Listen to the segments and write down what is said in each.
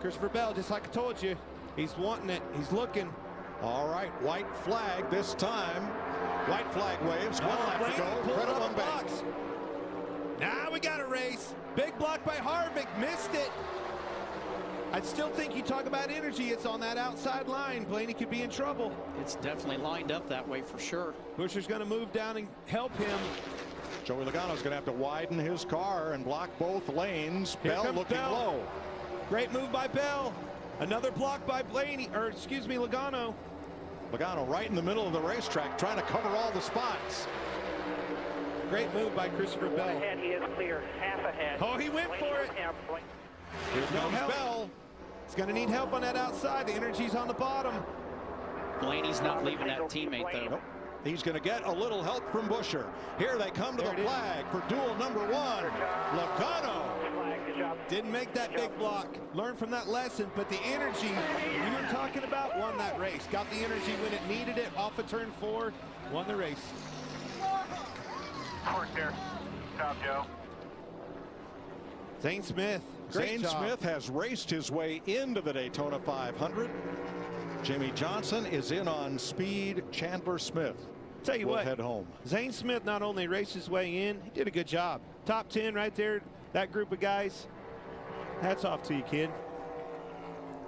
Christopher Bell, just like I told you, he's wanting it. He's looking. All right, white flag this time. White flag waves. One lap to go. Credit one banks. Now we got a race. Big block by Harvick. Missed it. I still think you talk about energy. It's on that outside line. Blaney could be in trouble. It's definitely lined up that way for sure. Buscher's going to move down and help him. Joey Logano's going to have to widen his car and block both lanes. Bell looking low. Great move by Bell. Another block by Blaney, or excuse me, Logano. Logano right in the middle of the racetrack, trying to cover all the spots. Great move by Christopher Bell. Ahead, he is clear, half ahead. Oh, he went for it. Here comes Bell. He's going to need help on that outside. The energy's on the bottom. Blaney's not leaving that teammate, though. Nope. He's going to get a little help from Buscher. Here they come to the flag for duel number one. Logano. Didn't make that big block. Learned from that lesson, but the energy we were talking about won that race. Got the energy when it needed it off of turn 4. Won the race. Work there. Job, Joe. Zane Smith. Zane Smith has raced his way into the Daytona 500. Jamie Johnson is in on speed. Chandler Smith Tell you will what, head home. Zane Smith not only raced his way in, he did a good job. Top 10 right there. That group of guys. Hats off to you, kid.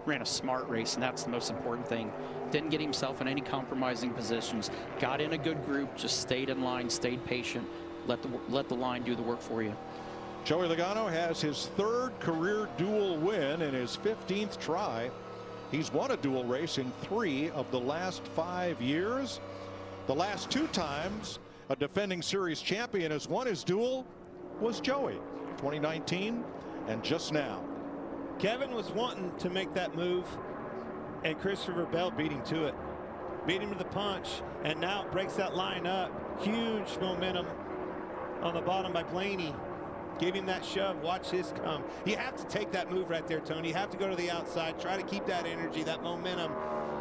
Ran a smart race, and that's the most important thing. Didn't get himself in any compromising positions. Got in a good group, just stayed in line, stayed patient. Let the line do the work for you. Joey Logano has his 3rd career dual win in his 15th try. He's won a dual race in 3 of the last 5 years. The last 2 times a defending series champion has won his dual was Joey, 2019 and just now. Kevin was wanting to make that move, and Christopher Bell beat him to it. Beat him to the punch, and now it breaks that line up. Huge momentum on the bottom by Blaney. Gave him that shove. Watch this come. You have to take that move right there, Tony. You have to go to the outside, try to keep that energy, that momentum.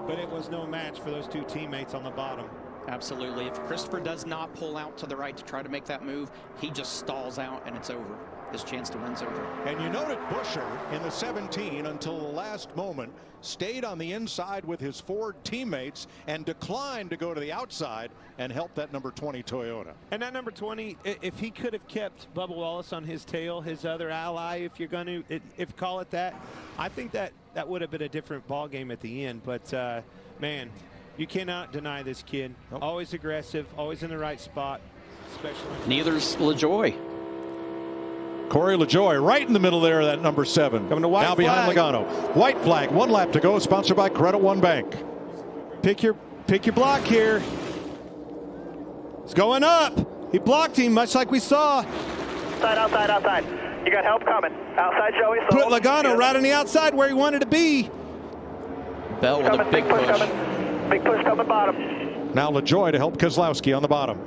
But it was no match for those 2 teammates on the bottom. Absolutely. If Christopher does not pull out to the right to try to make that move, he just stalls out and it's over. His chance to win's over. And you noted Buscher in the 17 until the last moment stayed on the inside with his Ford teammates and declined to go to the outside and help that number 20 Toyota. And that number 20, if he could have kept Bubba Wallace on his tail, his other ally, if you're going to if call it that, I think that would have been a different ball game at the end. But man, you cannot deny this kid. Nope. Always aggressive, always in the right spot, especially. Neither's LaJoy. Corey LaJoy right in the middle there, that number 7. Coming to white now flag. behind Logano. White flag, 1 lap to go, sponsored by Credit One Bank. Pick your block here. It's going up. He blocked him, much like we saw. Outside. You got help coming. Outside, Joey. So put Logano right on the outside where he wanted to be. Bell with a big push. Big push coming bottom. Now LaJoy to help Keselowski on the bottom.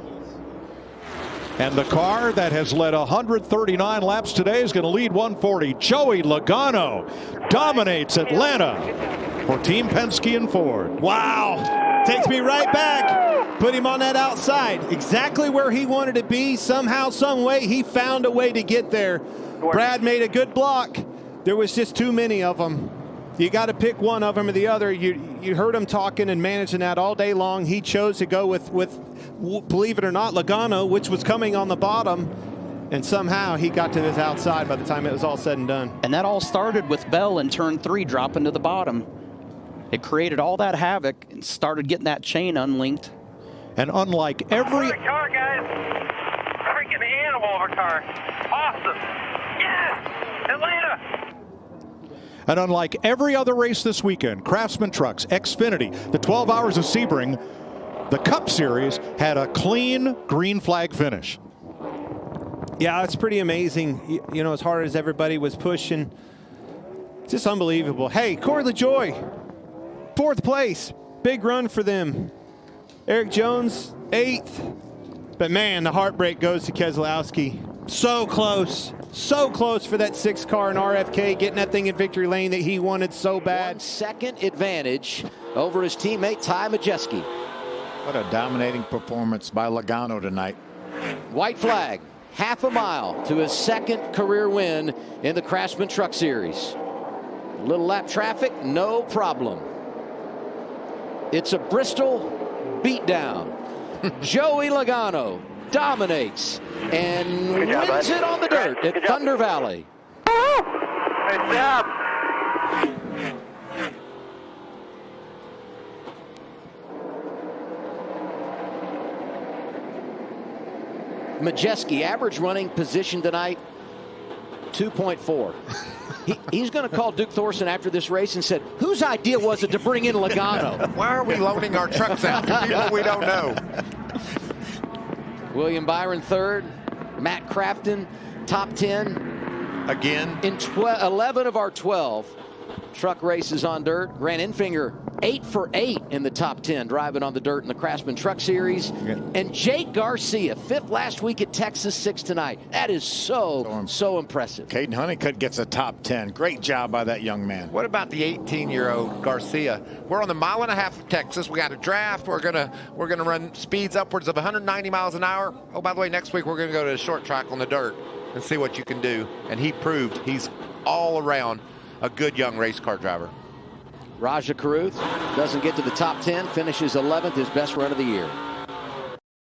And the car that has led 139 laps today is going to lead 140. Joey Logano dominates Atlanta for Team Penske and Ford. Wow. Takes me right back. Put him on that outside. Exactly where he wanted to be. Somehow, some way, he found a way to get there. Brad made a good block. There was just too many of them. You got to pick one of them or the other. You heard him talking and managing that all day long. He chose to go with believe it or not, Logano, which was coming on the bottom. And somehow he got to his outside by the time it was all said and done. And that all started with Bell in turn 3 dropping to the bottom. It created all that havoc and started getting that chain unlinked. And unlike every car, guys. Freaking animal of a car. Awesome. Yes! Atlanta! And unlike every other race this weekend, Craftsman Trucks, Xfinity, the 12 Hours of Sebring, the Cup Series had a clean green flag finish. Yeah, it's pretty amazing. You know, as hard as everybody was pushing, just unbelievable. Hey, Corey LaJoy, 4th place. Big run for them. Eric Jones, 8th. But man, the heartbreak goes to Keselowski. So close for that 6th car in RFK, getting that thing in victory lane that he wanted so bad. 1 second advantage over his teammate Ty Majeski. What a dominating performance by Logano tonight. White flag, half a mile to his 2nd career win in the Craftsman Truck Series. Little lap traffic, no problem. It's a Bristol beatdown. Joey Logano dominates and wins it on the dirt at Thunder Valley. Nice job. Majeski, average running position tonight, 2.4. He's going to call Duke Thorson after this race and said, whose idea was it to bring in Logano? Why are we loaning our trucks out to people we don't know? William Byron third. Matt Crafton, top 10. Again. In 11 of our 12 truck races on dirt. Grant Enfinger, 8 for 8 in the top 10 driving on the dirt in the Craftsman Truck Series. Yeah. And Jake Garcia, 5th last week at Texas, 6th tonight. That is so impressive. Caden Honeycutt gets a top 10. Great job by that young man. What about the 18-year-old Garcia? We're on the 1.5 miles of Texas. We got a draft. We're gonna run speeds upwards of 190 miles an hour. Oh, by the way, next week we're gonna go to a short track on the dirt and see what you can do. And he proved he's all around a good young race car driver. Raja Caruth doesn't get to the top 10, finishes 11th, his best run of the year.